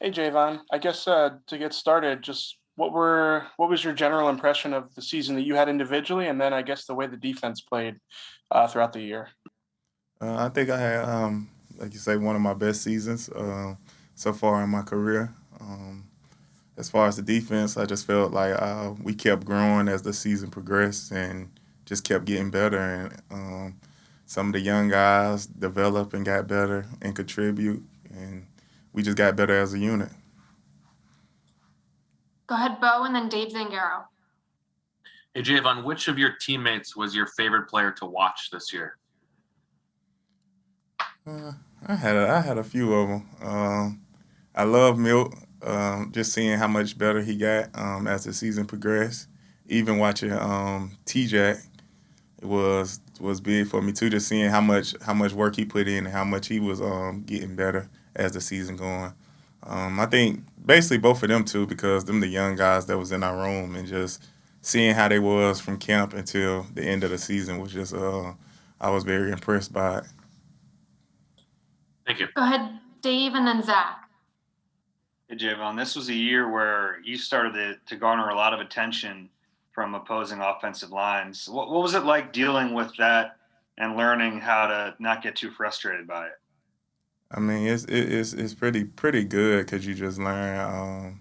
Hey Javon, I guess to get started, just what was your general impression of the season that you had individually, and then I guess the way the defense played throughout the year? I think I had, like you say, one of my best seasons so far in my career. As far as the defense, I just felt like we kept growing as the season progressed and just kept getting better. And some of the young guys developed and got better and contribute, and we just got better as a unit. Go ahead, Bo, and then Dave Zangaro. Hey, Javon, which of your teammates was your favorite player to watch this year? Uh, I had a few of them. I love Milt. Just seeing how much better he got as the season progressed. Even watching T-Jack was big for me too. Just seeing how much work he put in and how much he was getting better as the season going. I think basically both of them too because them the young guys that was in our room and just seeing how they was from camp until the end of the season was just I was very impressed by it. Thank you. Go ahead, Dave, and then Zach. Hey, Javon, this was a year where you started to garner a lot of attention from opposing offensive lines. What was it like dealing with that and learning how to not get too frustrated by it? I mean, it's pretty good because you just learn.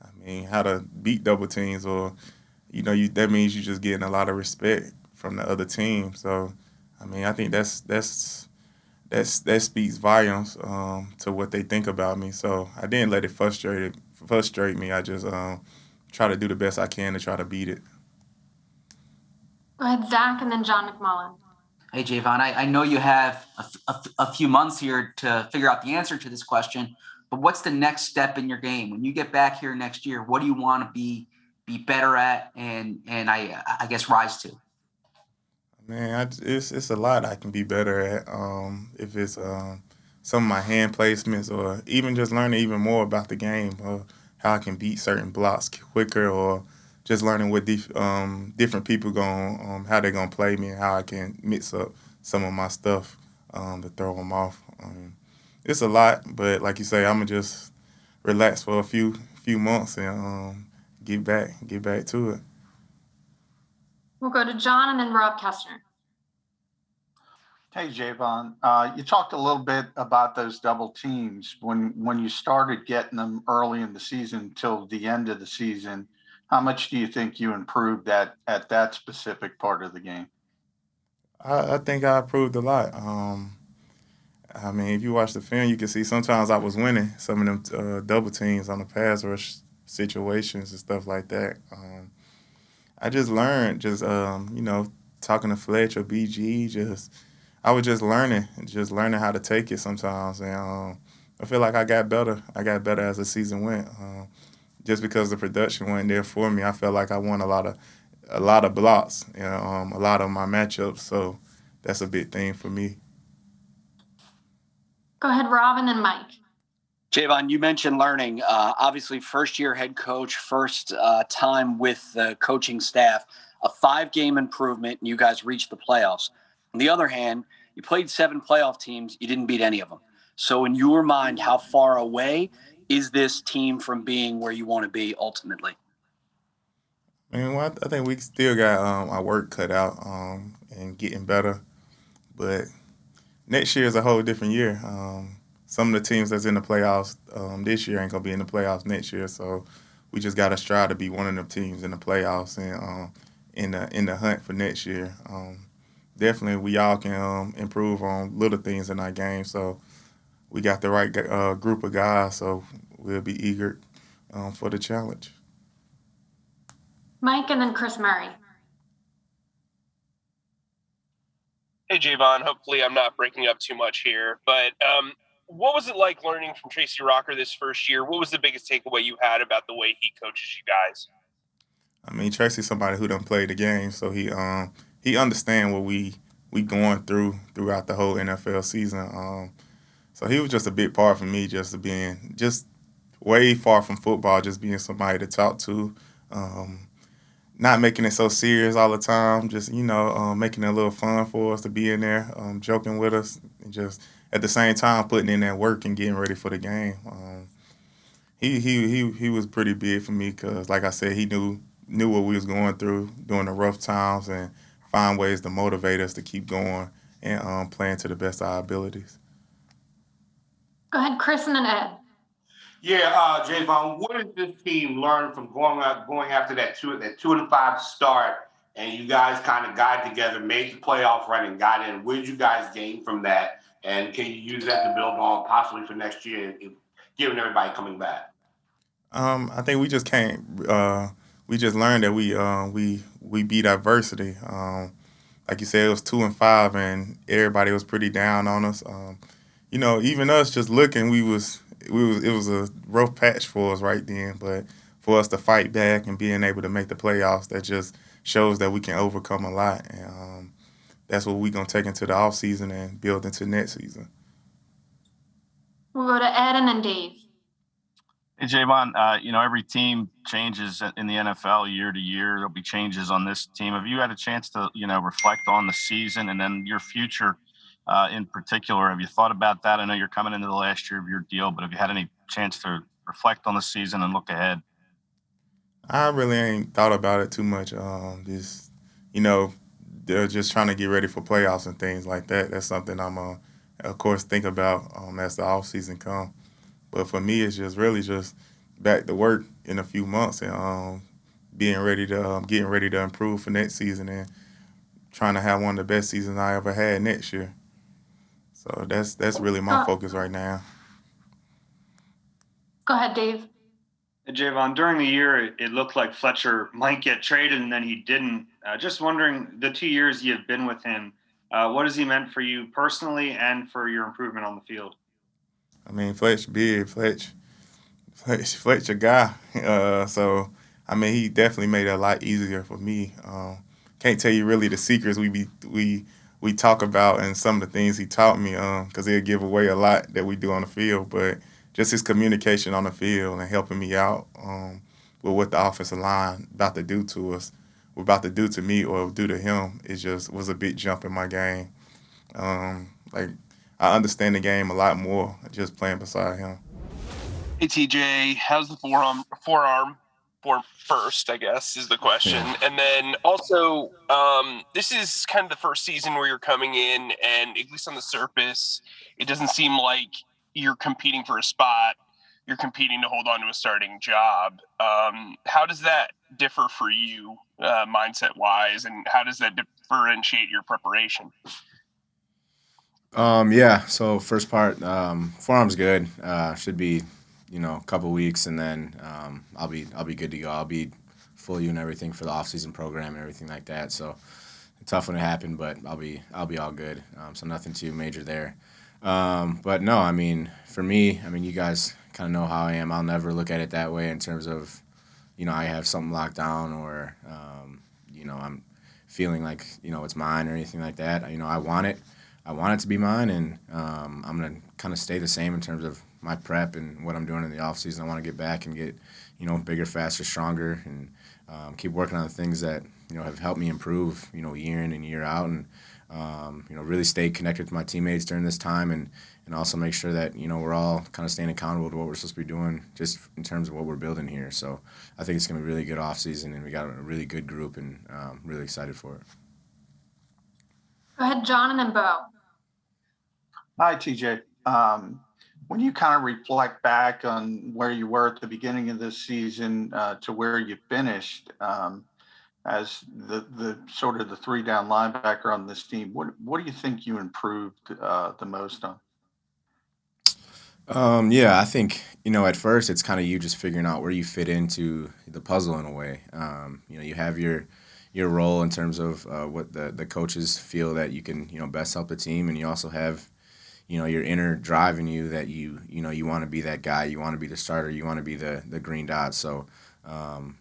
I mean, how to beat double teams, or you that means you just getting a lot of respect from the other team. So, I mean, I think that speaks volumes to what they think about me. So I didn't let it frustrate me. I just try to do the best I can to try to beat it. Go ahead, Zach, and then John McMullen. Hey, Javon, I know you have a few months here to figure out the answer to this question, but what's the next step in your game? When you get back here next year, what do you want to be better at and I guess rise to? Man, it's a lot I can be better at. If it's some of my hand placements, or even just learning even more about the game, or how I can beat certain blocks quicker, or just learning what different people going, how they're gonna play me, and how I can mix up some of my stuff to throw them off. It's a lot, but like you say, I'm gonna just relax for a few months and get back to it. We'll go to John and then Rob Kestner. Hey, Javon, you talked a little bit about those double teams when you started getting them early in the season till the end of the season. How much do you think you improved at that specific part of the game? I think I improved a lot. I mean, if you watch the film, you can see sometimes I was winning some of them double teams on the pass rush situations and stuff like that. I just learned, just talking to Fletcher, BG, just I was just learning how to take it sometimes, and I feel like I got better. I got better as the season went. Just because the production wasn't there for me, I felt like I won a lot of blocks, a lot of my matchups. So that's a big thing for me. Go ahead, Rob, and then Mike. Javon, you mentioned learning. Obviously, first year head coach, first time with the coaching staff, a 5-game improvement, and you guys reached the playoffs. On the other hand, you played 7 playoff teams. You didn't beat any of them. So in your mind, how far away is this team from being where you want to be ultimately? Well, I think we still got our work cut out and getting better, but next year is a whole different year. Some of the teams that's in the playoffs this year ain't gonna be in the playoffs next year, so we just got to strive to be one of them teams in the playoffs and in the hunt for next year. Definitely, we all can improve on little things in our game. So we got the right group of guys, so we'll be eager for the challenge. Mike and then Chris Murray. Hey, Javon. Hopefully, I'm not breaking up too much here, but what was it like learning from Tracy Rocker this first year? What was the biggest takeaway you had about the way he coaches you guys? I mean, Tracy's somebody who done played the game, so he understand what we going throughout the whole NFL season. So he was just a big part for me, just being just way far from football, just being somebody to talk to, not making it so serious all the time, just making it a little fun for us to be in there, joking with us, and just at the same time putting in that work and getting ready for the game. He was pretty big for me because, like I said, he knew what we was going through during the rough times and find ways to motivate us to keep going and playing to the best of our abilities. Go ahead, Chris and then Ed. Yeah, Javon, what did this team learn from going after that 2-5 start, and you guys kind of got together, made the playoff run, and got in? What did you guys gain from that, and can you use that to build on possibly for next year, given everybody coming back? I think we just can't. We just learned that we beat adversity. Like you said, it was 2-5, and everybody was pretty down on us. Even us just looking, it was a rough patch for us right then. But for us to fight back and being able to make the playoffs, that just shows that we can overcome a lot. And that's what we're gonna take into the off season and build into next season. We'll go to Ed and then Dave. Hey, Javon, every team changes in the NFL year to year. There'll be changes on this team. Have you had a chance to, reflect on the season and then your future in particular? Have you thought about that? I know you're coming into the last year of your deal, but have you had any chance to reflect on the season and look ahead? I really ain't thought about it too much. They're just trying to get ready for playoffs and things like that. That's something I'm, of course, think about as the off season comes. But for me, it's just back to work in a few months and getting ready to improve for next season and trying to have one of the best seasons I ever had next year. So that's really my focus right now. Go ahead, Dave. Javon, during the year, it looked like Fletcher might get traded, and then he didn't. Just wondering, the 2 years you've been with him, what has he meant for you personally and for your improvement on the field? I mean, Fletch big, Fletch a guy. He definitely made it a lot easier for me. Can't tell you really the secrets we talk about and some of the things he taught me because he'll give away a lot that we do on the field. But just his communication on the field and helping me out with what the offensive line about to do to us, about to do to me or do to him, it just was a big jump in my game. I understand the game a lot more just playing beside him. Hey, TJ, how's the forearm first, I guess, is the question. Yeah. And then also, this is kind of the first season where you're coming in, and at least on the surface, it doesn't seem like you're competing for a spot. You're competing to hold on to a starting job. How does that differ for you, mindset-wise, and how does that differentiate your preparation? So first part, forearm's good. Should be, a couple weeks, and then I'll be good to go. I'll be full and everything for the off-season program and everything like that. So tough when it happened, but I'll be all good. So nothing too major there. But no, for me, you guys kind of know how I am. I'll never look at it that way in terms of, I have something locked down or, I'm feeling like, it's mine or anything like that. I want it. I want it to be mine, and I'm going to kind of stay the same in terms of my prep and what I'm doing in the offseason. I want to get back and get, bigger, faster, stronger, and keep working on the things that, have helped me improve, year in and year out, and, really stay connected with my teammates during this time and also make sure that, we're all kind of staying accountable to what we're supposed to be doing just in terms of what we're building here. So I think it's going to be a really good offseason, and we got a really good group, and really excited for it. Go ahead, John, and then Bo. Hi, TJ. When you kind of reflect back on where you were at the beginning of this season to where you finished as the sort of the 3-down linebacker on this team, what do you think you improved the most on? I think, at first it's kind of you just figuring out where you fit into the puzzle in a way. You have your role in terms of what the coaches feel that you can, best help the team, and you also have your inner drive in you that you want to be that guy, you want to be the starter, you want to be the green dot. So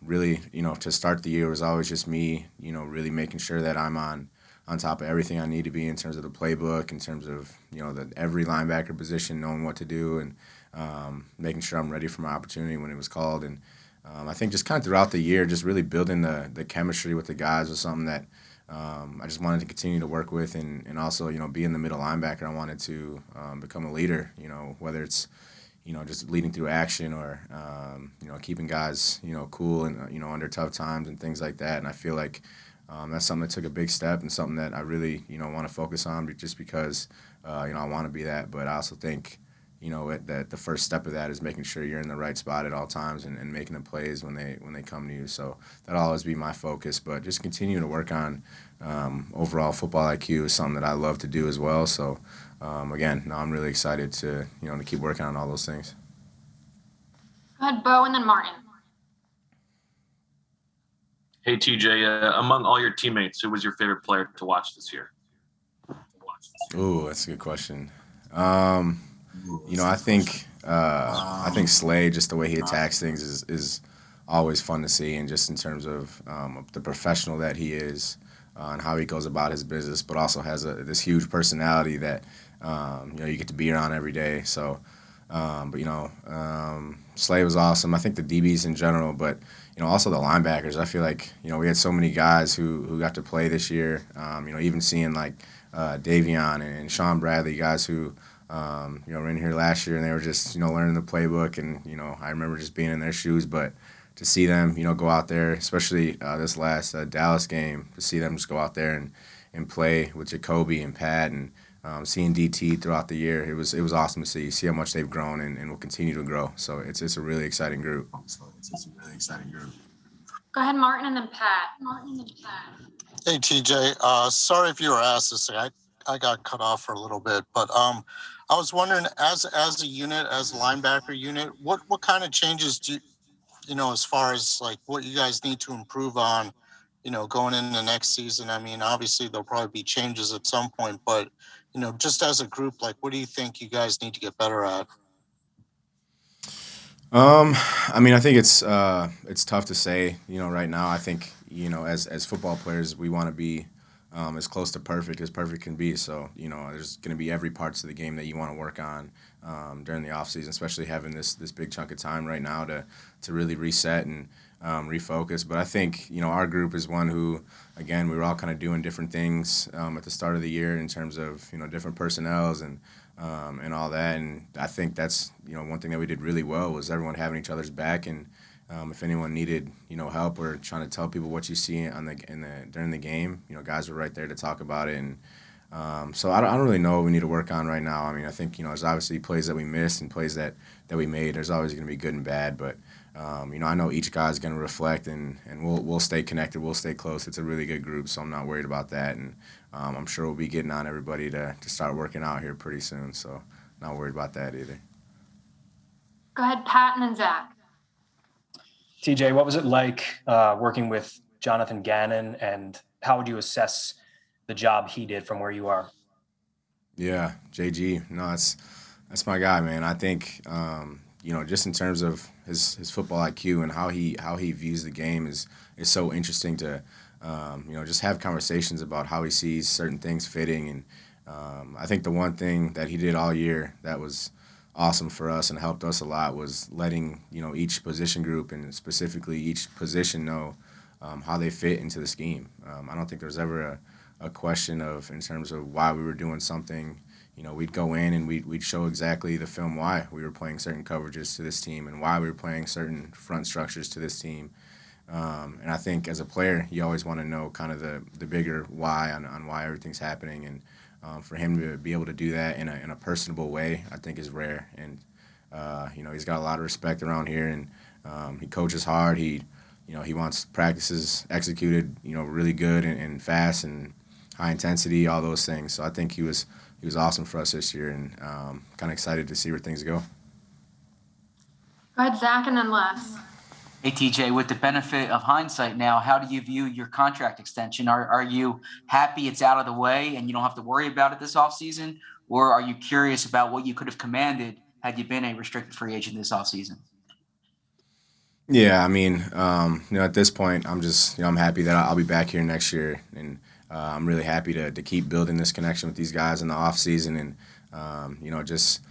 really, to start the year was always just me, really making sure that I'm on top of everything I need to be in terms of the playbook, in terms of, every linebacker position, knowing what to do, and making sure I'm ready for my opportunity when it was called. And I think just kind of throughout the year, just really building the chemistry with the guys was something that I just wanted to continue to work with, and also, being the middle linebacker, I wanted to become a leader, whether it's, just leading through action or, keeping guys, cool and, under tough times and things like that. And I feel like that's something that took a big step and something that I really, want to focus on just because, I want to be that. But I also think, that the first step of that is making sure you're in the right spot at all times and making the plays when they come to you. So that'll always be my focus. But just continuing to work on overall football IQ is something that I love to do as well. So, again, I'm really excited to keep working on all those things. Go ahead, Bo, and then Martin. Hey, TJ, among all your teammates, who was your favorite player to watch this year? Ooh, that's a good question. I think Slade, just the way he attacks things is always fun to see, and just in terms of the professional that he is and how he goes about his business, but also has this huge personality that you get to be around every day. So, Slade was awesome. I think the DBs in general, but also the linebackers. I feel like we had so many guys who got to play this year. Even seeing like Davion and Sean Bradley, guys who were in here last year and they were just learning the playbook, and I remember just being in their shoes. But to see them go out there, especially this last Dallas game, to see them just go out there and play with Jacoby and Pat and seeing DT throughout the year, it was awesome to see how much they've grown and will continue to grow. So it's a really exciting group. Go ahead, Martin, and then Pat. Hey, TJ. Sorry if you were asked this. I got cut off for a little bit, but I was wondering, as a unit, as a linebacker unit, what kind of changes do as far as like what you guys need to improve on, going into next season? I mean, obviously there'll probably be changes at some point, but just as a group, like, what do you think you guys need to get better at? I think it's tough to say, right now. I think, as football players, we want to be as close to perfect as perfect can be. So, there's going to be every parts of the game that you want to work on during the offseason, especially having this big chunk of time right now to really reset and refocus. But I think, our group is one who, again, we were all kind of doing different things at the start of the year in terms of, different personnels and all that. And I think that's, one thing that we did really well was everyone having each other's back. And if anyone needed, help or trying to tell people what you see during the game, guys were right there to talk about it. And so I don't really know what we need to work on right now. I mean, I think, there's obviously plays that we missed and plays that we made. There's always going to be good and bad. But, I know each guy's going to reflect, and we'll stay connected. We'll stay close. It's a really good group, so I'm not worried about that. And I'm sure we'll be getting on everybody to start working out here pretty soon. So not worried about that either. Go ahead, Pat, and then Zach. TJ, what was it like working with Jonathan Gannon, and how would you assess the job he did from where you are? Yeah, JG. No, that's my guy, man. I think just in terms of his football IQ and how he views the game is so interesting to just have conversations about how he sees certain things fitting. And I think the one thing that he did all year that was awesome for us and helped us a lot was letting each position group and specifically each position know how they fit into the scheme. I don't think there's ever a question of in terms of why we were doing something. We'd go in and we'd show exactly the film why we were playing certain coverages to this team and why we were playing certain front structures to this team. And I think as a player, you always want to know kind of the bigger why on why everything's happening. And for him to be able to do that in a personable way, I think is rare. And he's got a lot of respect around here, and he coaches hard. He wants practices executed, really good and fast and high intensity, all those things. So I think he was awesome for us this year, and kind of excited to see where things go. Go ahead, Zach, and then Les. Hey, TJ, with the benefit of hindsight now, how do you view your contract extension? Are you happy it's out of the way and you don't have to worry about it this offseason? Or are you curious about what you could have commanded had you been a restricted free agent this offseason? Yeah, I mean, at this point, I'm just, I'm happy that I'll be back here next year. And I'm really happy to keep building this connection with these guys in the offseason. And, just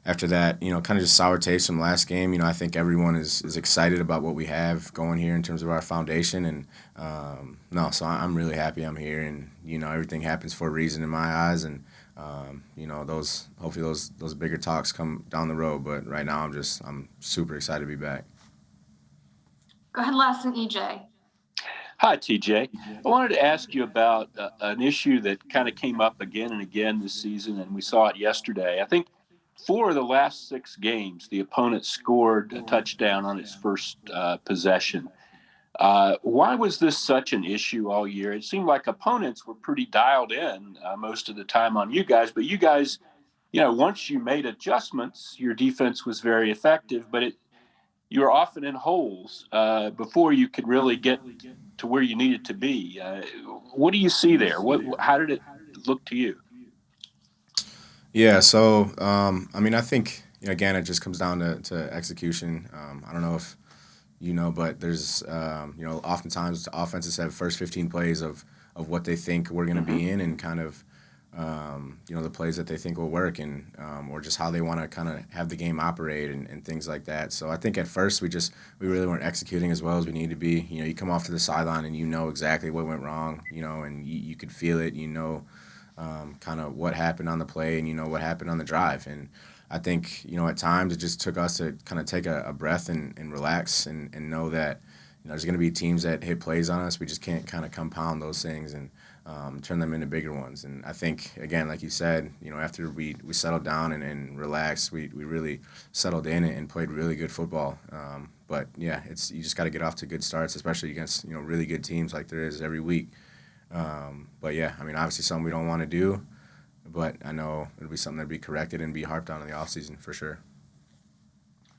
after that, kind of just sour taste from last game. I think everyone is excited about what we have going here in terms of our foundation. And so I'm really happy I'm here. And, everything happens for a reason in my eyes. And hopefully those bigger talks come down the road. But right now, I'm super excited to be back. Go ahead, last and EJ. Hi, TJ. I wanted to ask you about an issue that kind of came up again and again this season, and we saw it yesterday. I think 4 of the last 6 games, the opponent scored a touchdown on its first possession. Why was this such an issue all year? It seemed like opponents were pretty dialed in most of the time on you guys, but you guys, once you made adjustments, your defense was very effective, but you were often in holes before you could really get to where you needed to be. What do you see there? How did it look to you? Yeah, so I think again it just comes down to execution. I don't know if but there's oftentimes offenses have first 15 plays of what they think we're going to be in, and kind of the plays that they think will work, and or just how they want to kind of have the game operate and things like that. So I think at first we really weren't executing as well as we needed to be. You come off to the sideline and exactly what went wrong, and you could feel it, kind of what happened on the play, and what happened on the drive. And I think at times it just took us to kind of take a breath and relax and know that there's going to be teams that hit plays on us. We just can't kind of compound those things and turn them into bigger ones. And I think, again, like you said, after we settled down and relaxed, we really settled in and played really good football. But yeah, you just got to get off to good starts, especially against really good teams like there is every week. But yeah, obviously something we don't want to do, but I know it'll be something that'll be corrected and be harped on in the offseason for sure.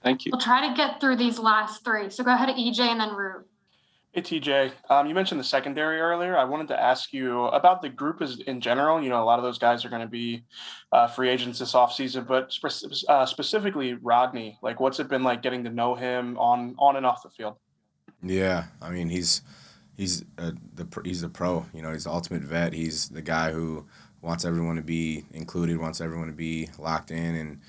Thank you. We'll try to get through these last 3. So go ahead to EJ and then Rube. Hey, TJ, you mentioned the secondary earlier. I wanted to ask you about the group in general. A lot of those guys are going to be free agents this offseason, but specifically Rodney. Like, what's it been like getting to know him on and off the field? Yeah, he's the pro. He's the ultimate vet. He's the guy who wants everyone to be included, wants everyone to be locked in. And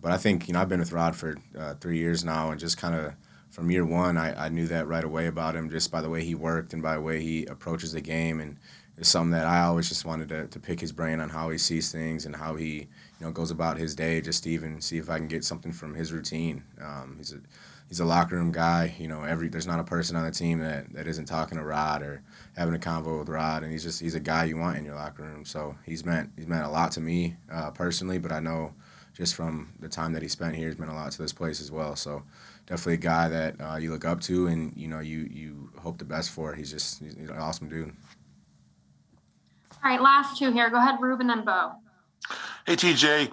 but I think I've been with Rod for 3 years now, and just kind of from year one, I knew that right away about him, just by the way he worked and by the way he approaches the game. And it's something that I always just wanted to pick his brain on how he sees things and how he goes about his day, just to even see if I can get something from his routine. He's a locker room guy. There's not a person on the team that isn't talking to Rod or having a convo with Rod, and he's a guy you want in your locker room. So he's meant a lot to me personally, but I know just from the time that he spent here, he's meant a lot to this place as well. So definitely a guy that you look up to and you hope the best for. He's an awesome dude. All right, last 2 here. Go ahead, Rube and then Bo. Hey, TJ,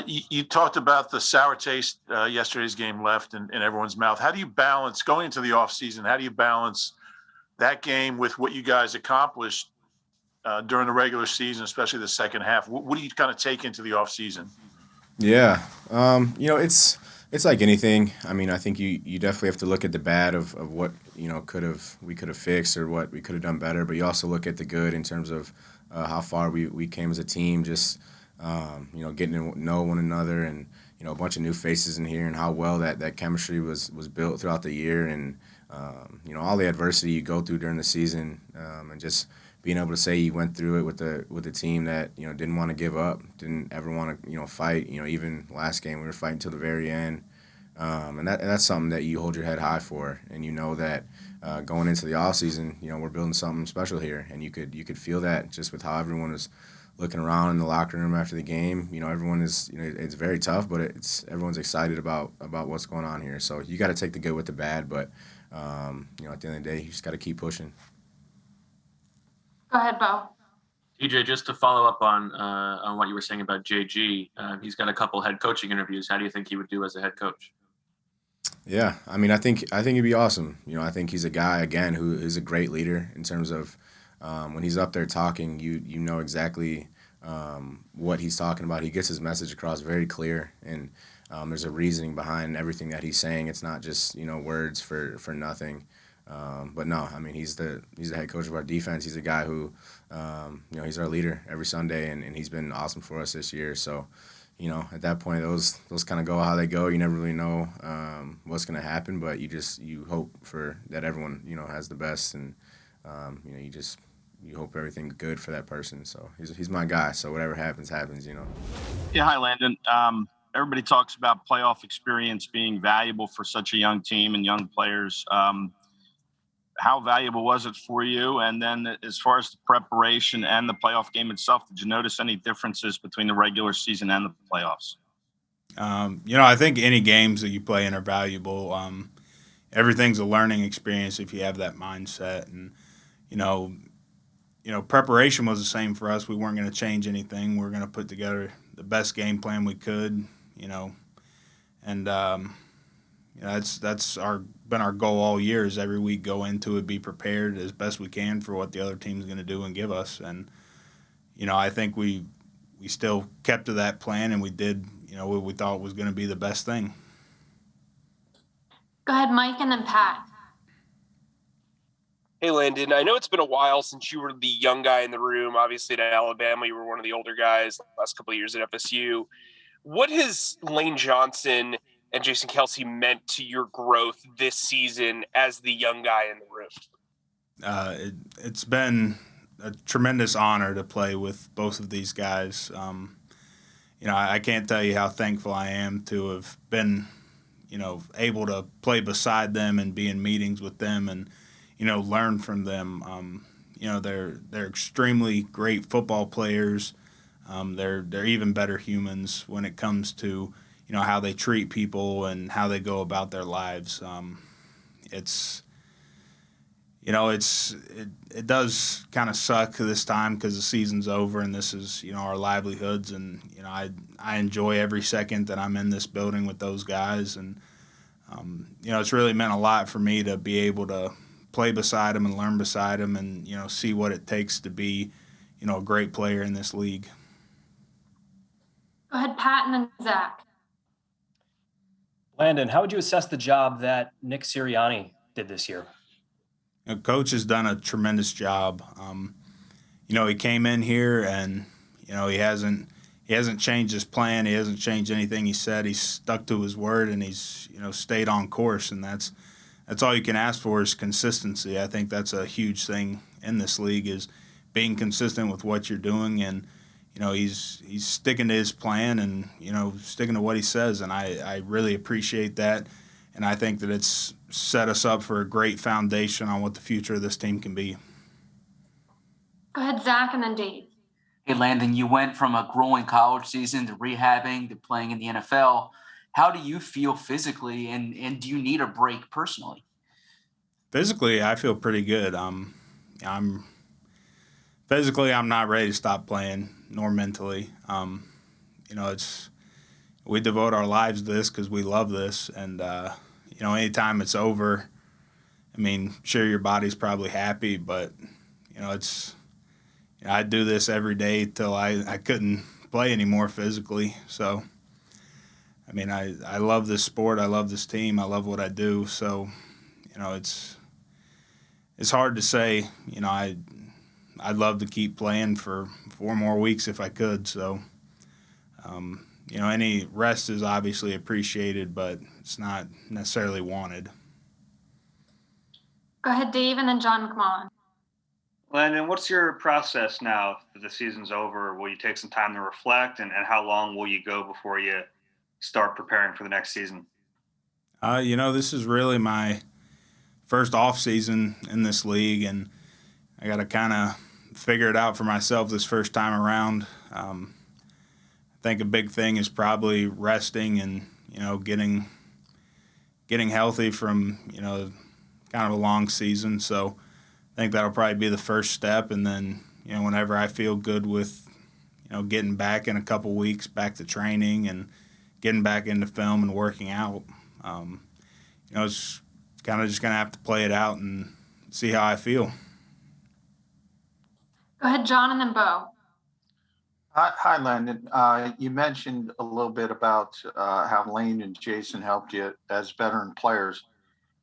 you talked about the sour taste yesterday's game left in everyone's mouth. How do you balance going into the offseason? How do you balance that game with what you guys accomplished during the regular season, especially the second half? What do you kind of take into the offseason? Yeah, it's like anything. I think you definitely have to look at the bad of what we could have fixed or what we could have done better, but you also look at the good in terms of how far we came as a team, just getting to know one another, and a bunch of new faces in here, and how well that chemistry was built throughout the year, and all the adversity you go through during the season, and just being able to say you went through it with the team that didn't want to give up, didn't ever want to fight. Even last game we were fighting till the very end, and that's something that you hold your head high for, and that going into the off season, we're building something special here, and you could feel that just with how everyone was looking around in the locker room after the game. Everyone is it's very tough, but everyone's excited about what's going on here. So you got to take the good with the bad, but at the end of the day, you just got to keep pushing. Go ahead, Bo. TJ, just to follow up on what you were saying about JG, he's got a couple head coaching interviews. How do you think he would do as a head coach? Yeah, I think he'd be awesome. I think he's a guy, again, who is a great leader in terms of when he's up there talking, you know exactly what he's talking about. He gets his message across very clear, and there's a reasoning behind everything that he's saying. It's not just words for nothing. But no, he's the head coach of our defense. He's a guy who he's our leader every Sunday, and he's been awesome for us this year. So at that point, those kind of go how they go. You never really know what's going to happen, but you hope for that everyone has the best, and you just you hope everything's good for that person. So he's my guy. So whatever happens, you know. Yeah, hi, Landon. Everybody talks about playoff experience being valuable for such a young team and young players. How valuable was it for you? And then as far as the preparation and the playoff game itself, did you notice any differences between the regular season and the playoffs? You know, I think any games that you play in are valuable. Everything's a learning experience if you have that mindset. And, you know, preparation was the same for us. We weren't going to change anything. We were going to put together the best game plan we could, you know, and you know, that's been our goal all year is every week go into it, be prepared as best we can for what the other team's going to do and give us. And, you know, I think we still kept to that plan and we did, you know, what we thought was going to be the best thing. Go ahead, Mike, and then Pat. Hey, Landon, I know it's been a while since you were the young guy in the room. Obviously, at Alabama, you were one of the older guys the last couple of years at FSU. What has Lane Johnson and Jason Kelsey meant to your growth this season as the young guy in the room? It's been a tremendous honor to play with both of these guys. You know, I can't tell you how thankful I am to have been, you know, able to play beside them and be in meetings with them and, you know, learn from them. You know, they're extremely great football players. They're even better humans when it comes to, you know, how they treat people and how they go about their lives. It's, you know, it does kind of suck this time because the season's over and this is, you know, our livelihoods. And, you know, I enjoy every second that I'm in this building with those guys. And, you know, it's really meant a lot for me to be able to play beside them and learn beside them and, you know, see what it takes to be, you know, a great player in this league. Go ahead, Pat, and then Zach. Landon, how would you assess the job that Nick Sirianni did this year? You know, Coach has done a tremendous job. You know, he came in here and, you know, he hasn't changed his plan. He hasn't changed anything he said. He's stuck to his word and he's, you know, stayed on course. And that's all you can ask for is consistency. I think that's a huge thing in this league is being consistent with what you're doing. And, you know, he's sticking to his plan and, you know, sticking to what he says. And I really appreciate that. And I think that it's set us up for a great foundation on what the future of this team can be. Go ahead, Zach, and then Dave. Hey, Landon, you went from a grueling college season to rehabbing to playing in the NFL. How do you feel physically, and do you need a break personally? Physically, I feel pretty good. Physically, I'm not ready to stop playing, nor mentally. You know, we devote our lives to this because we love this, and you know, anytime it's over, I mean, sure, your body's probably happy, but you know, I do this every day till I couldn't play anymore physically. So, I mean, I love this sport. I love this team. I love what I do. So, you know, it's hard to say. You know, I'd love to keep playing for 4 more weeks if I could. So, you know, any rest is obviously appreciated, but it's not necessarily wanted. Go ahead, Dave, and then John McMullen. Landon, what's your process now that the season's over? Will you take some time to reflect, and how long will you go before you start preparing for the next season? You know, this is really my first off season in this league, and I got to kind of figure it out for myself this first time around. I think a big thing is probably resting and, you know, getting healthy from, you know, kind of a long season. So I think that'll probably be the first step. And then, you know, whenever I feel good with, you know, getting back in a couple weeks, back to training and getting back into film and working out, you know, it's kind of just going to have to play it out and see how I feel. Go ahead, John, and then Bo. Hi, Landon. You mentioned a little bit about how Lane and Jason helped you as veteran players.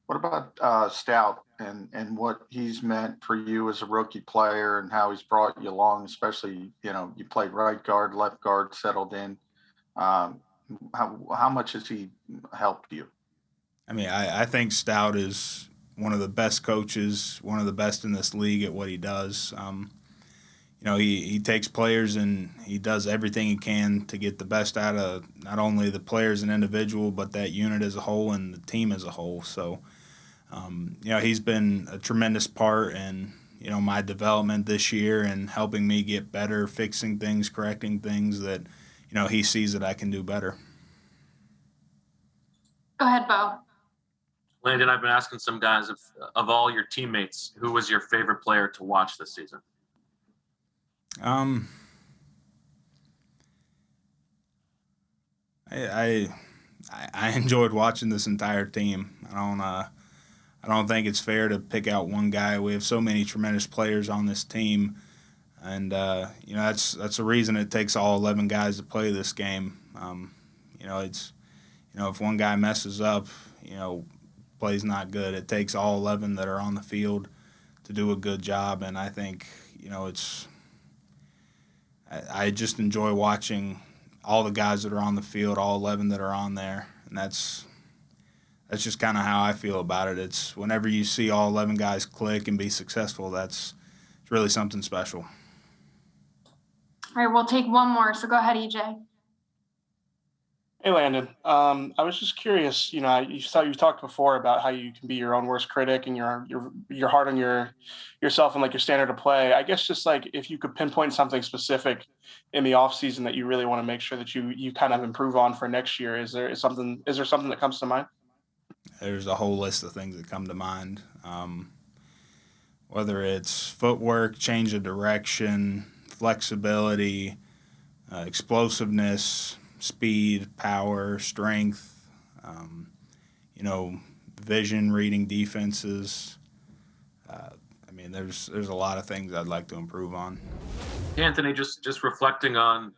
What about Stout and what he's meant for you as a rookie player and how he's brought you along, especially, you know, you played right guard, left guard, settled in. How much has he helped you? I mean, I think Stout is one of the best coaches, one of the best in this league at what he does. He takes players and he does everything he can to get the best out of not only the players and individual, but that unit as a whole and the team as a whole. So, he's been a tremendous part in, my development this year and helping me get better, fixing things, correcting things that, he sees that I can do better. Go ahead, Bo. Landon, I've been asking some guys of all your teammates, who was your favorite player to watch this season? I enjoyed watching this entire team. I don't think it's fair to pick out one guy. We have so many tremendous players on this team, and that's the reason it takes all 11 guys to play this game. If one guy messes up, play's not good. It takes all 11 that are on the field to do a good job, and I think I just enjoy watching all the guys that are on the field, all 11 that are on there, and that's just kind of how I feel about it. It's whenever you see all 11 guys click and be successful, it's really something special. All right, we'll take one more. So go ahead, EJ. Hey, Landon. I was just curious. You talked before about how you can be your own worst critic and you're hard on yourself and like your standard of play. I guess just like if you could pinpoint something specific in the off season that you really want to make sure that you kind of improve on for next year. Is there something that comes to mind? There's a whole list of things that come to mind. Whether it's footwork, change of direction, flexibility, explosiveness, speed, power, strength, vision, reading defenses. There's a lot of things I'd like to improve on. Anthony, just reflecting on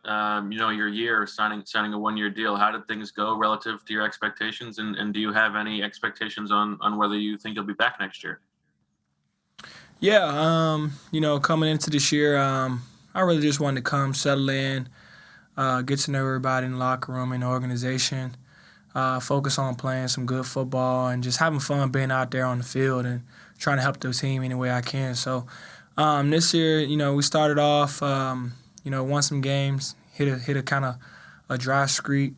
your year signing a 1-year deal. How did things go relative to your expectations, and do you have any expectations on whether you think you'll be back next year? Yeah, coming into this year, I really just wanted to come settle in. Get to know everybody in the locker room and the organization, focus on playing some good football and just having fun being out there on the field and trying to help the team any way I can. So this year, we started off, won some games, hit a kind of a dry streak.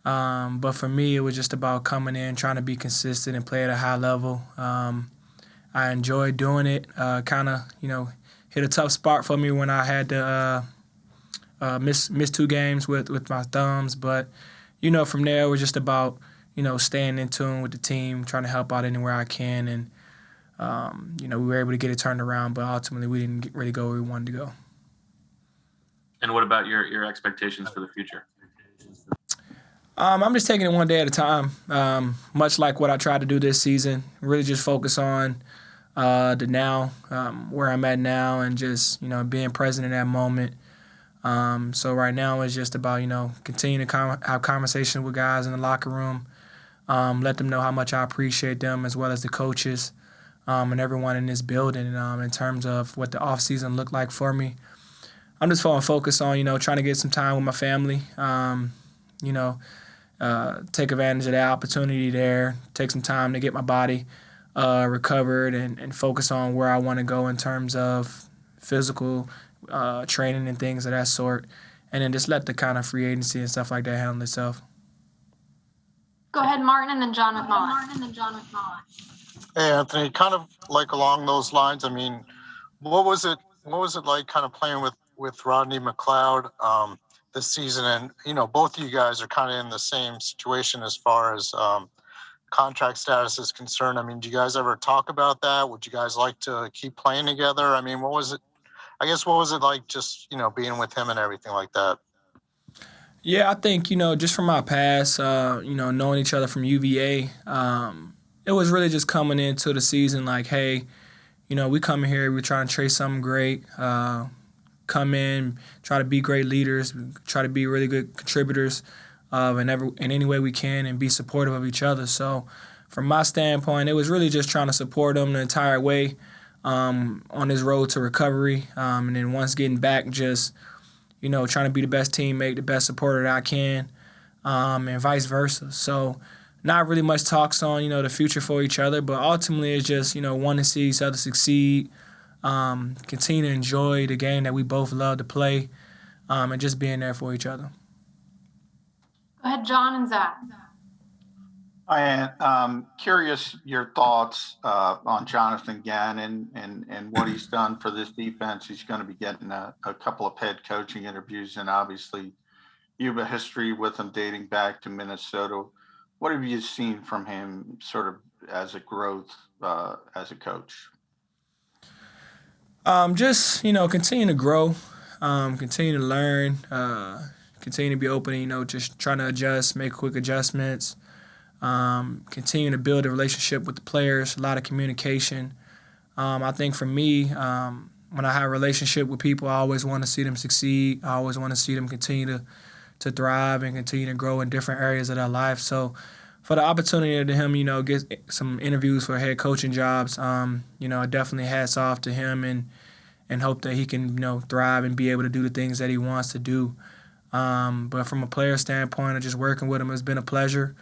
But for me, it was just about coming in, trying to be consistent and play at a high level. I enjoyed doing it, hit a tough spot for me when I had to miss 2 games with my thumbs, but from there it was just about staying in tune with the team, trying to help out anywhere I can, and we were able to get it turned around, but ultimately we didn't really go where we wanted to go. And what about your expectations for the future? I'm just taking it one day at a time, much like what I tried to do this season. Really just focus on the now, where I'm at now, and just being present in that moment. So right now it's just about, continuing to have conversations with guys in the locker room, let them know how much I appreciate them as well as the coaches and everyone in this building in terms of what the offseason looked like for me. I'm just focused on, trying to get some time with my family, take advantage of that opportunity there, take some time to get my body recovered and focus on where I want to go in terms of physical training and things of that sort, and then just let the kind of free agency and stuff like that handle itself. Go ahead, Martin, and then John McMullen. Hey, Anthony, kind of like along those lines. What was it like kind of playing with Rodney McLeod this season? And both of you guys are kind of in the same situation as far as contract status is concerned. Do you guys ever talk about that? Would you guys like to keep playing together? What was it like just, being with him and everything like that? Yeah, I think, just from our past, knowing each other from UVA, it was really just coming into the season like, hey, we come here, we're trying to chase something great, come in, try to be great leaders, try to be really good contributors in any way we can and be supportive of each other. So from my standpoint, it was really just trying to support them the entire way on his road to recovery. And then once getting back, just, trying to be the best teammate, the best supporter that I can, and vice versa. So not really much talks on, the future for each other, but ultimately it's just, wanting to see each other succeed, continue to enjoy the game that we both love to play, and just being there for each other. Go ahead, John and Zach. I am curious your thoughts on Jonathan Gannon and what he's done for this defense. He's going to be getting a couple of head coaching interviews, and obviously you have a history with him dating back to Minnesota. What have you seen from him sort of as a growth as a coach? Just, continue to grow, continue to learn, continue to be open, just trying to adjust, make quick adjustments, continue to build a relationship with the players, a lot of communication. I think for me, when I have a relationship with people, I always want to see them succeed. I always want to see them continue to thrive and continue to grow in different areas of their life. So for the opportunity to him, get some interviews for head coaching jobs, definitely hats off to him and hope that he can, thrive and be able to do the things that he wants to do. But from a player standpoint, just working with him has been a pleasure.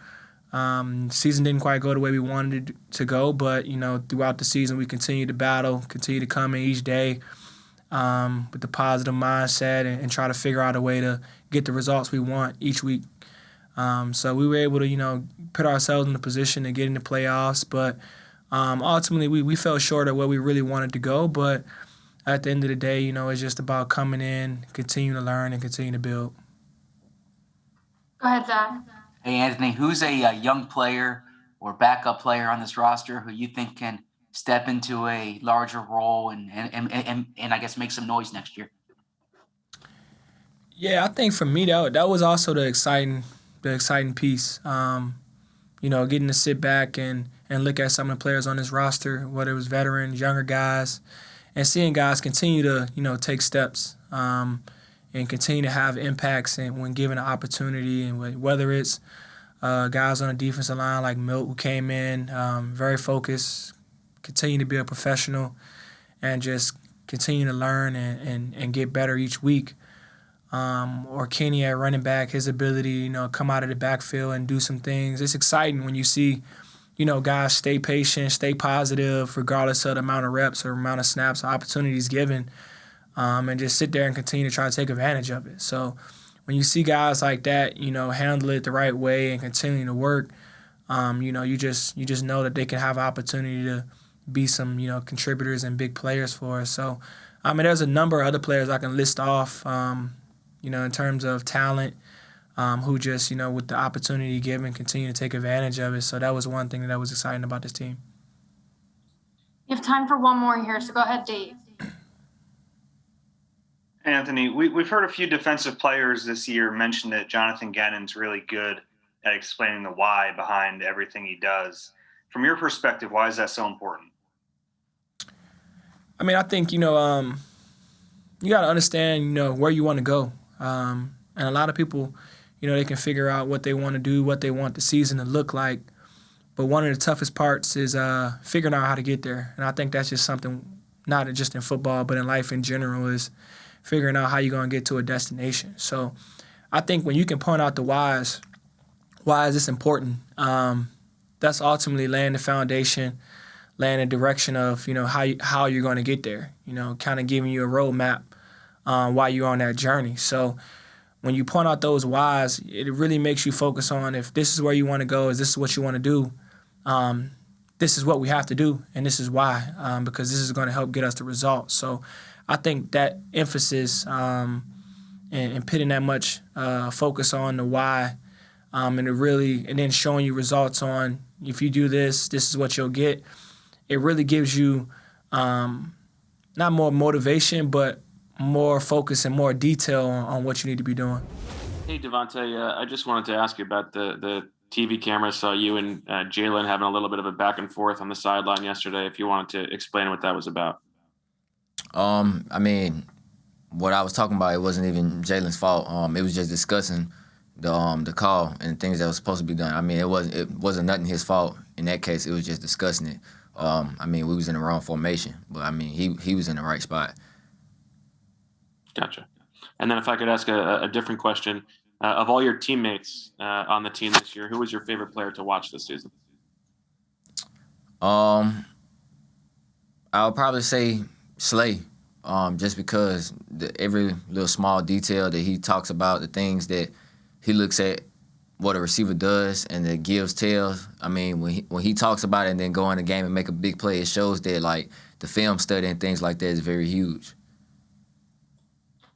Season didn't quite go the way we wanted it to go, but, throughout the season we continue to battle, continue to come in each day with the positive mindset and try to figure out a way to get the results we want each week. So we were able to, put ourselves in a position to get in the playoffs, but ultimately we fell short of where we really wanted to go. But at the end of the day, it's just about coming in, continuing to learn, and continue to build. Go ahead, Zach. Hey, Anthony, who's a young player or backup player on this roster who you think can step into a larger role and I guess make some noise next year? Yeah, I think for me that was also the exciting piece. Getting to sit back and look at some of the players on this roster, whether it was veterans, younger guys, and seeing guys continue to take steps and continue to have impacts and when given an opportunity, and whether it's guys on the defensive line like Milt, who came in very focused, continue to be a professional, and just continue to learn and get better each week. Or Kenny at running back, his ability, come out of the backfield and do some things. It's exciting when you see, guys stay patient, stay positive, regardless of the amount of reps or amount of snaps or opportunities given, and just sit there and continue to try to take advantage of it. So when you see guys like that, handle it the right way and continue to work, you just know that they can have an opportunity to be some, contributors and big players for us. So, there's a number of other players I can list off, in terms of talent, who just, with the opportunity given, continue to take advantage of it. So that was one thing that was exciting about this team. You have time for one more here, so go ahead, Dave. Anthony, we've heard a few defensive players this year mention that Jonathan Gannon's really good at explaining the why behind everything he does. From your perspective, why is that so important? I think, you got to understand, where you want to go. And a lot of people, they can figure out what they want to do, what they want the season to look like. But one of the toughest parts is figuring out how to get there. And I think that's just something, not just in football, but in life in general, is figuring out how you're going to get to a destination. So I think when you can point out the whys, why is this important? That's ultimately laying the foundation, laying the direction of, how you're going to get there, kind of giving you a roadmap while you're on that journey. So when you point out those whys, it really makes you focus on, if this is where you want to go, is this what you want to do, this is what we have to do, and this is why, because this is going to help get us the results. So I think that emphasis and putting that much focus on the why, and then showing you results on, if you do this, this is what you'll get. It really gives you not more motivation, but more focus and more detail on what you need to be doing. Hey, DeVonta, I just wanted to ask you about the TV camera. Saw you and Jalen having a little bit of a back and forth on the sideline yesterday. If you wanted to explain what that was about. What I was talking about, it wasn't even Jalen's fault. It was just discussing the call and things that was supposed to be done. It wasn't nothing his fault in that case. It was just discussing it. We was in the wrong formation, but he was in the right spot. Gotcha. And then if I could ask a different question, Of all your teammates on the team this year, who was your favorite player to watch this season? I would probably say Slay, just because every little small detail that he talks about, the things that he looks at, what a receiver does, and the gives tells. I mean, when he talks about it and then go in the game and make a big play, it shows that like the film study and things like that is very huge.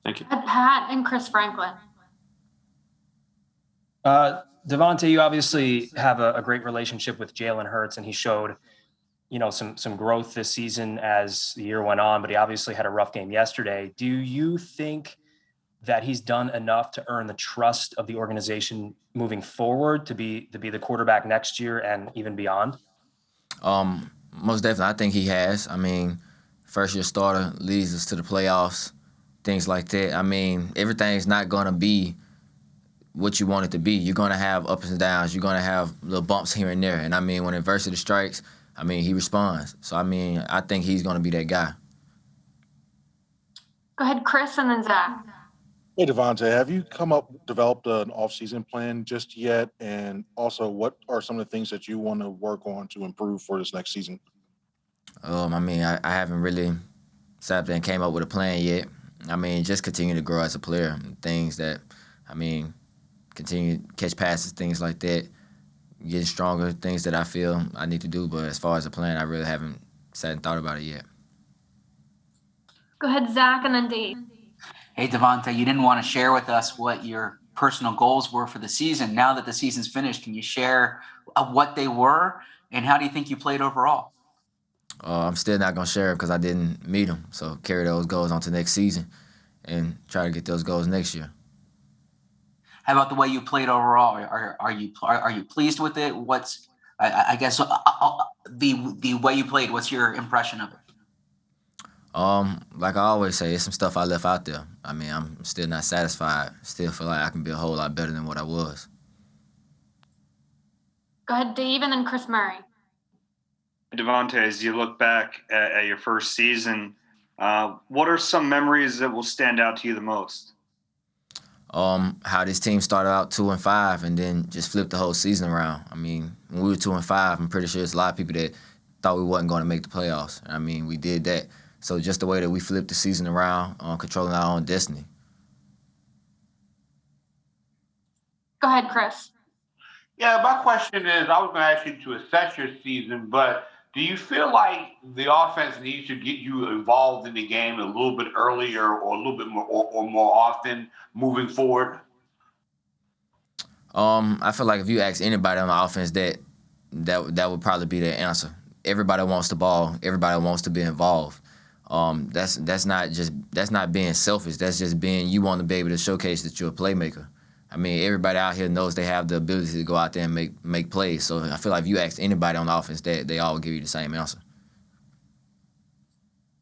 Thank you. Pat and Chris Franklin. DeVonta, you obviously have a great relationship with Jalen Hurts, and he showed, some growth this season as the year went on, but he obviously had a rough game yesterday. Do you think that he's done enough to earn the trust of the organization moving forward to be the quarterback next year and even beyond? Most definitely, I think he has. I mean, first-year starter leads us to the playoffs, things like that. I mean, everything's not going to be what you want it to be. You're going to have ups and downs. You're going to have little bumps here and there. And, I mean, when adversity strikes, I mean, he responds. So, I mean, I think he's going to be that guy. Go ahead, Chris, and then Zach. Hey, DeVonta, have you developed an off-season plan just yet? And also, what are some of the things that you want to work on to improve for this next season? I mean, I haven't really sat there and came up with a plan yet. I mean, just continue to grow as a player. Things that, I mean, continue to catch passes, things like that. Getting stronger, things that I feel I need to do. But as far as a plan, I really haven't sat and thought about it yet. Go ahead, Zach, and then Dave. Hey, DeVonta, you didn't want to share with us what your personal goals were for the season. Now that the season's finished, can you share what they were, and how do you think you played overall? I'm still not going to share it because I didn't meet them. So carry those goals on to next season and try to get those goals next year. How about the way you played overall? Are you pleased with it? What's I guess the way you played? What's your impression of it? Like I always say, it's some stuff I left out there. I mean, I'm still not satisfied. Still feel like I can be a whole lot better than what I was. Go ahead, Dave, and then Chris Murray. DeVonta, as you look back at your first season, what are some memories that will stand out to you the most? How this team started out 2-5 and then just flipped the whole season around. I mean, when we were 2-5, I'm pretty sure there's a lot of people that thought we wasn't going to make the playoffs. I mean, we did that. So just the way that we flipped the season around, controlling our own destiny. Go ahead, Chris. Yeah, my question is, I was going to ask you to assess your season, but do you feel like the offense needs to get you involved in the game a little bit earlier or a little bit more or more often moving forward? I feel like if you ask anybody on the offense, that would probably be their answer. Everybody wants the ball. Everybody wants to be involved. That's not being selfish. That's just being, you want to be able to showcase that you're a playmaker. I mean, everybody out here knows they have the ability to go out there and make plays. So I feel like if you ask anybody on the offense, they all will give you the same answer.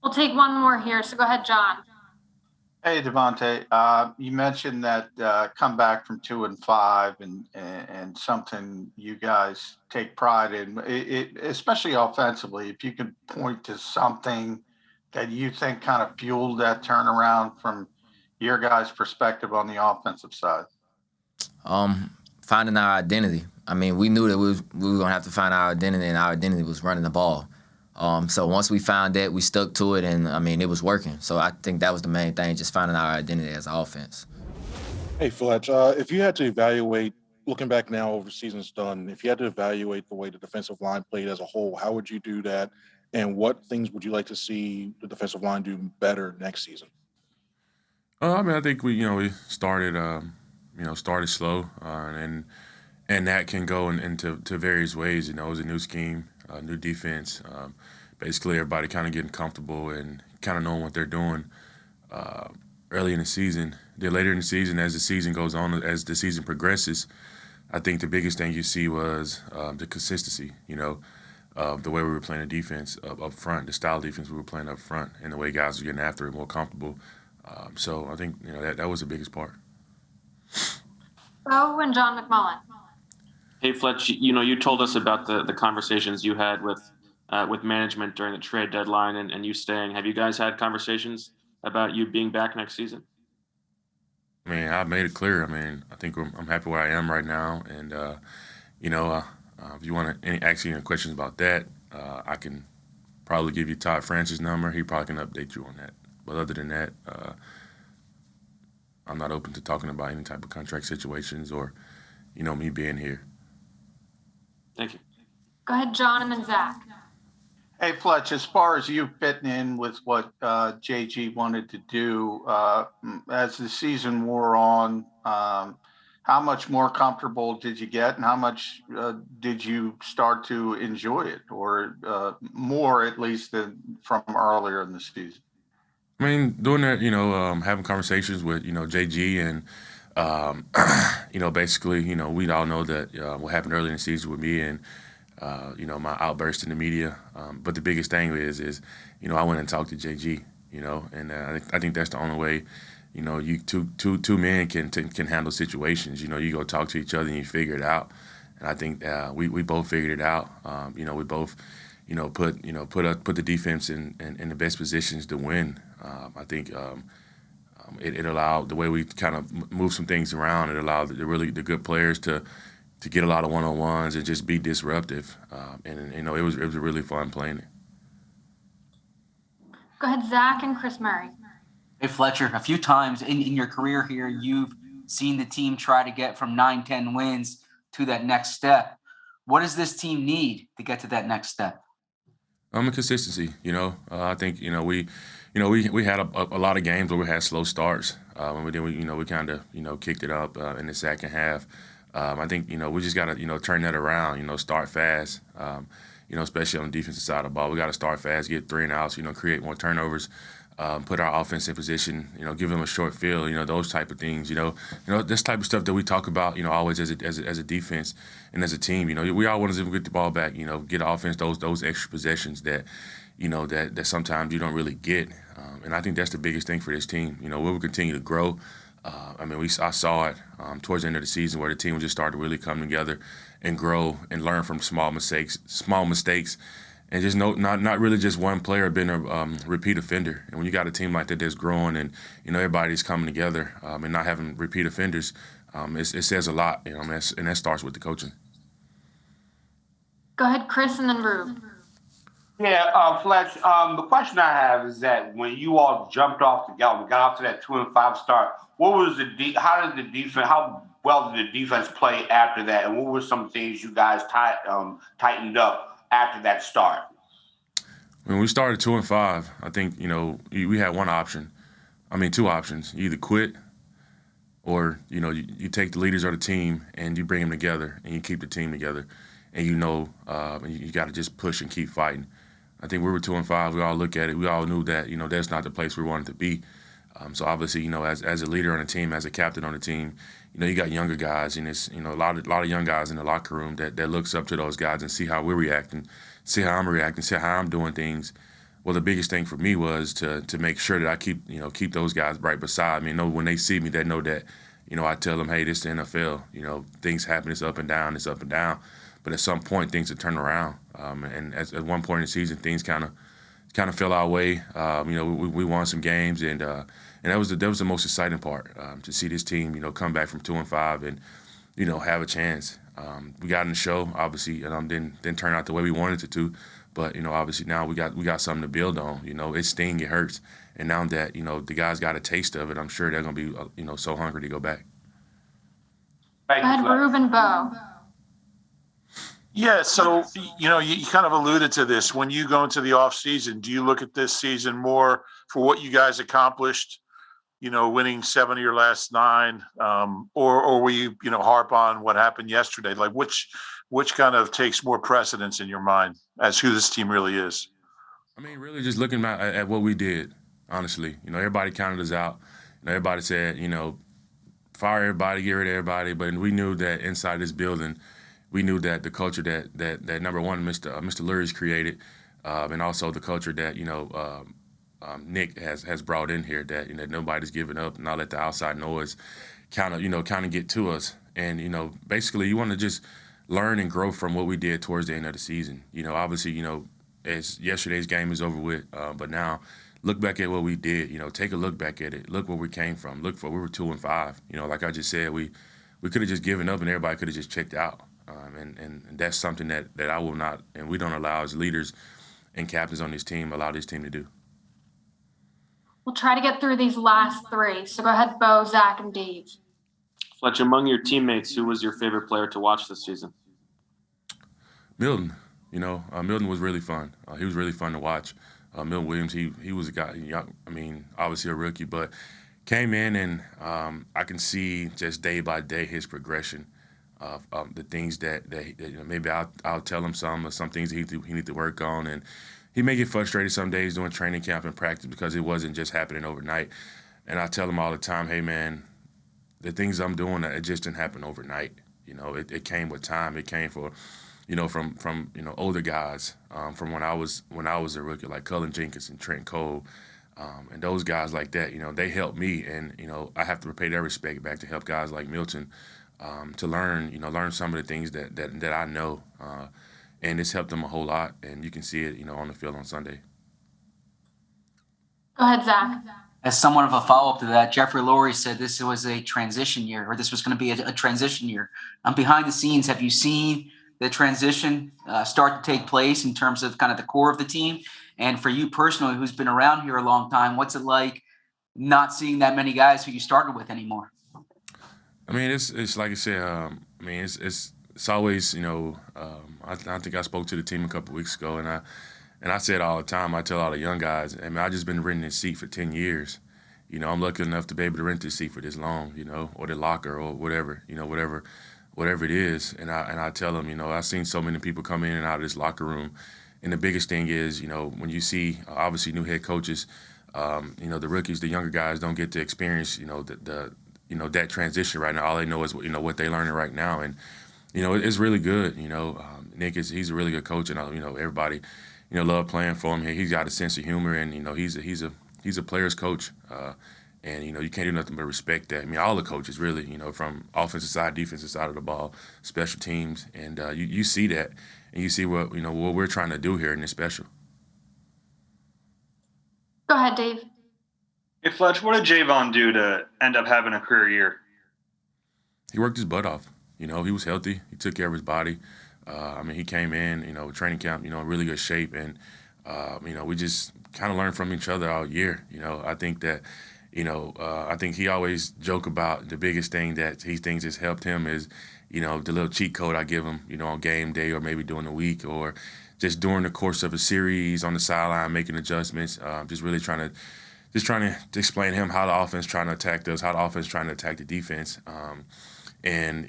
We'll take one more here. So go ahead, John. Hey, DeVonta, you mentioned that comeback from 2-5 and something you guys take pride in, especially offensively. If you could point to something that you think kind of fueled that turnaround from your guys' perspective on the offensive side. Finding our identity. I mean, we knew that we were going to have to find our identity, and our identity was running the ball. So once we found that, we stuck to it, and, I mean, it was working. So I think that was the main thing, just finding our identity as an offense. Hey, Fletch, if you had to evaluate, looking back now over the season's done, if you had to evaluate the way the defensive line played as a whole, how would you do that? And what things would you like to see the defensive line do better next season? I mean, I think we started slow, and that can go into various ways. It was a new scheme, new defense. Basically, everybody kind of getting comfortable and kind of knowing what they're doing early in the season. Then later in the season, as the season goes on, as the season progresses, I think the biggest thing you see was the consistency. The way we were playing the defense up front, the style of defense we were playing up front, and the way guys were getting after it more comfortable. So I think that was the biggest part. Bo and John McMullen. Hey, Fletch, you told us about the conversations you had with management during the trade deadline and you staying. Have you guys had conversations about you being back next season? I mean, I made it clear. I mean, I think I'm happy where I am right now, and if you want to ask any questions about that, I can probably give you Todd Francis' number. He probably can update you on that. But other than that, I'm not open to talking about any type of contract situations or, me being here. Thank you. Go ahead, John, and then Zach. Hey, Fletch, as far as you fitting in with what JG wanted to do, as the season wore on, how much more comfortable did you get, and how much did you start to enjoy it, or more at least than from earlier in the season? I mean, doing that, having conversations with, JG and, basically, we all know that what happened early in the season with me and, my outburst in the media. But the biggest thing is, I went and talked to JG, and I think that's the only way, you two men can handle situations. You go talk to each other and you figure it out. And I think we both figured it out. We both, put the defense in the best positions to win. I think it allowed the way we kind of moved some things around. It allowed the good players to get a lot of one-on-ones and just be disruptive. And it was really fun playing it. Go ahead, Zach and Chris Murray. Hey, Fletcher, a few times in your career here, you've seen the team try to get from 9-10 wins to that next step. What does this team need to get to that next step? Consistency. I think we had a lot of games where we had slow starts, and then we kind of kicked it up in the second half. I think we just got to turn that around. Start fast. Especially on the defensive side of the ball, we got to start fast, get 3 and outs. Create more turnovers. Put our offense in position, give them a short field, those type of things, this type of stuff that we talk about, always as a defense and as a team, we all want to get the ball back, get offense, those extra possessions that, that sometimes you don't really get. And I think that's the biggest thing for this team, we will continue to grow. I saw it towards the end of the season where the team just started to really come together and grow and learn from small mistakes, and just not really just one player being a repeat offender. And when you got a team like that that's growing and, everybody's coming together and not having repeat offenders, it says a lot, and that starts with the coaching. Go ahead, Chris, and then Rube. Yeah, Fletch, the question I have is that when you all jumped off got off to that 2-5 start, what was how well did the defense play after that, and what were some things you guys tightened up after that start? When we started 2-5, I think, we had two options. You either quit or, you take the leaders of the team and you bring them together and you keep the team together. And you got to just push and keep fighting. I think we were 2-5. We all look at it. We all knew that, that's not the place we wanted to be. So obviously, as a leader on the team, as a captain on the team, you got younger guys, and it's, a lot of young guys in the locker room that looks up to those guys and see how we're reacting, see how I'm reacting, see how I'm doing things. Well, the biggest thing for me was to make sure that I keep those guys right beside me. When they see me, they know that, I tell them, hey, this is the NFL. Things happen. It's up and down. It's up and down. But at some point, things will turn around. And at one point in the season, things kind of fell our way. We won some games, and that was the most exciting part, to see this team, come back from 2-5 and, have a chance. We got in the show, obviously, and didn't turn out the way we wanted it to. But obviously now we got something to build on. It stings, it hurts, and now that the guys got a taste of it, I'm sure they're gonna be so hungry to go back. Go ahead, Rube and Bo. Yeah, so, you kind of alluded to this. When you go into the offseason, do you look at this season more for what you guys accomplished, winning 7 of your last 9, or will you, harp on what happened yesterday? Like which kind of takes more precedence in your mind as who this team really is? I mean, really just looking at what we did, honestly. Everybody counted us out. Everybody said, fire everybody, get rid of everybody. But we knew that inside this building, we knew that the culture that number one, Mr. Lurie's created, and also the culture that Nick has brought in here, that nobody's giving up, and not let the outside noise kind of get to us. And basically, you want to just learn and grow from what we did towards the end of the season. Obviously, as yesterday's game is over with, but now look back at what we did. Take a look back at it. Look where we came from. We were 2-5. Like I just said, we could have just given up and everybody could have just checked out. And that's something that I will not, and we don't allow as leaders and captains on this team, allow this team to do. We'll try to get through these last three. So go ahead, Bo, Zach, and Dave. Fletch, among your teammates, who was your favorite player to watch this season? Milton. Milton was really fun. He was really fun to watch. Milton Williams, he was a guy, obviously a rookie, but came in and I can see just day by day his progression of the things that maybe I'll tell him some things he need to work on, and he may get frustrated some days doing training camp and practice because it wasn't just happening overnight. And I tell him all the time, hey man, the things I'm doing, it just didn't happen overnight. It came with time. It came from older guys from when I was a rookie, like Cullen Jenkins and Trent Cole, and those guys like that. They helped me, and I have to pay their respect back to help guys like Milton to learn some of the things that I know, and it's helped them a whole lot. And you can see it, on the field on Sunday. Go ahead, Zach. As somewhat of a follow-up to that, Jeffrey Lurie said this was a transition year, or this was going to be a transition year. Behind the scenes, have you seen the transition start to take place in terms of kind of the core of the team? And for you personally, who's been around here a long time, what's it like not seeing that many guys who you started with anymore? It's like I said. It's always I think I spoke to the team a couple weeks ago, and I say it all the time. I tell all the young guys, I just been renting this seat for 10 years. I'm lucky enough to be able to rent this seat for this long, or the locker or whatever, whatever it is. And I tell them, I've seen so many people come in and out of this locker room. And the biggest thing is, when you see obviously new head coaches, the rookies, the younger guys don't get to experience, that transition right now. All they know is, what they're learning right now. And, it's really good. Nick he's a really good coach, and everybody, love playing for him. He's got a sense of humor, and he's a player's coach, and you can't do nothing but respect that. All the coaches really, from offensive side, defensive side of the ball, special teams, and you see that, and you see what what we're trying to do here in this special. Go ahead, Dave. Hey Fletch, what did Javon do to end up having a career year? He worked his butt off. He was healthy. He took care of his body. He came in, training camp, in really good shape, and we just kind of learned from each other all year. I think that, I think he always joke about the biggest thing that he thinks has helped him is, the little cheat code I give him, on game day or maybe during the week or just during the course of a series on the sideline making adjustments. Just really trying to explain to him how the offense trying to attack us, how the offense trying to attack the defense. And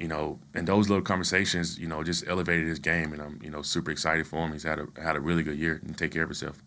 those little conversations, just elevated his game, and I'm, super excited for him. He's had a really good year and take care of himself.